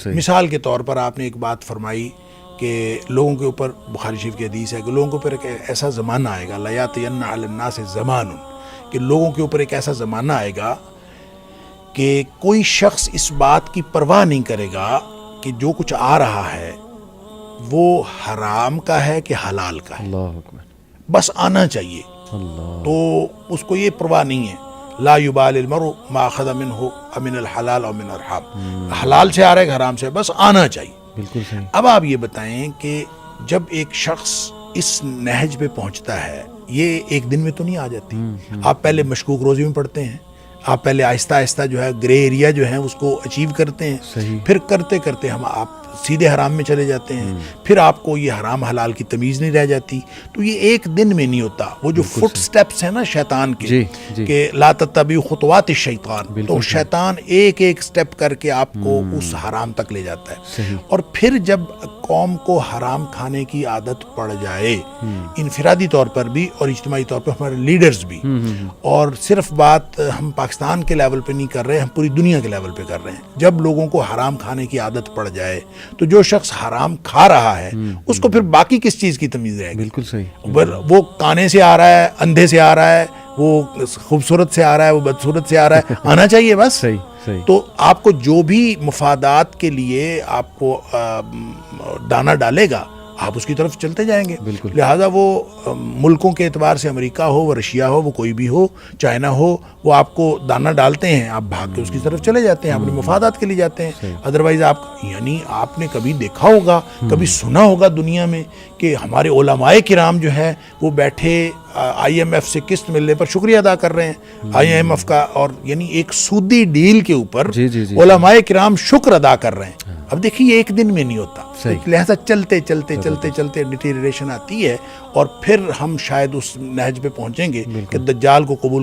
مثال کے طور پر آپ نے ایک بات فرمائی کہ لوگوں کے اوپر، بخاری شریف کی حدیث ہے کہ لوگوں کے اوپر ایک ایسا زمانہ آئے گا، لیاتین علی الناس زمان، کہ لوگوں کے اوپر ایک ایسا زمانہ آئے گا کہ کوئی شخص اس بات کی پرواہ نہیں کرے گا کہ جو کچھ آ رہا ہے وہ حرام کا ہے کہ حلال کا ہے، اللہ اکبر، بس آنا چاہیے۔ اللہ، تو اس کو یہ پرواہ نہیں ہے، لا یبال المرء ما اخذ منہ امن الحلال او من الحرام، حلال سے آ رہا ہے کہ حرام سے، بس آنا چاہیے۔ بالکل صحیح۔ اب آپ یہ بتائیں کہ جب ایک شخص اس نہج پہ پہنچتا ہے، یہ ایک دن میں تو نہیں آ جاتی۔ آپ پہلے مشکوک روزی میں پڑھتے ہیں، آپ پہلے آہستہ آہستہ جو ہے گرے ایریا جو ہے اس کو اچیو کرتے ہیں، صحیح۔ پھر کرتے کرتے آپ سیدھے حرام میں چلے جاتے ہیں، پھر آپ کو یہ حرام حلال کی تمیز نہیں رہ جاتی۔ تو یہ ایک دن میں نہیں ہوتا، وہ جو فٹ سٹیپس ہیں نا شیطان کے، جی جی، کہ لا تتبعوا خطوات الشیطان، بالکل تو شیطان ایک ایک سٹیپ کر کے آپ کو اس حرام تک لے جاتا ہے۔ صحیح۔ اور پھر جب قوم کو حرام کھانے کی عادت پڑ جائے، انفرادی طور پر بھی اور اجتماعی طور پر ہمارے لیڈرز بھی، اور صرف بات ہم پاکستان کے لیول پہ نہیں کر رہے، ہم پوری دنیا کے لیول پہ کر رہے ہیں، جب لوگوں کو حرام کھانے کی عادت پڑ جائے تو جو شخص حرام کھا رہا ہے اس کو پھر باقی کس چیز کی تمیز رہے گی؟ بالکل صحیح۔ وہ کانے سے آ رہا ہے، اندھے سے آ رہا ہے، وہ خوبصورت سے آ رہا ہے، وہ بدصورت سے آ رہا ہے، آنا چاہیے بس۔ صحیح صحیح۔ تو آپ کو جو بھی مفادات کے لیے آپ کو دانا ڈالے گا آپ اس کی طرف چلتے جائیں گے۔ بالکل۔ لہٰذا وہ ملکوں کے اعتبار سے امریکہ ہو، وہ رشیا ہو، وہ کوئی بھی ہو، چائنا ہو، وہ آپ کو دانہ ڈالتے ہیں، آپ بھاگ کے اس کی طرف چلے جاتے ہیں، اپنے مفادات کے لیے جاتے ہیں۔ ادروائز آپ، یعنی آپ نے کبھی دیکھا ہوگا، کبھی سنا ہوگا دنیا میں کہ ہمارے علماء کرام جو ہیں وہ بیٹھے آئی ایم ایف سے قسط ملنے پر شکریہ ادا کر رہے ہیں آئی ایم ایف کا، اور یعنی ایک سودی ڈیل کے اوپر جی جی جی، علماء کرام شکر ادا کر رہے ہیں۔ اب دیکھیے ایک دن میں نہیں ہوتا، لہذا چلتے چلتے چلتے چلتے ڈیٹیریشن آتی ہے، اور پھر ہم شاید اس نہج پہ پہنچیں گے کہ دجال کو قبول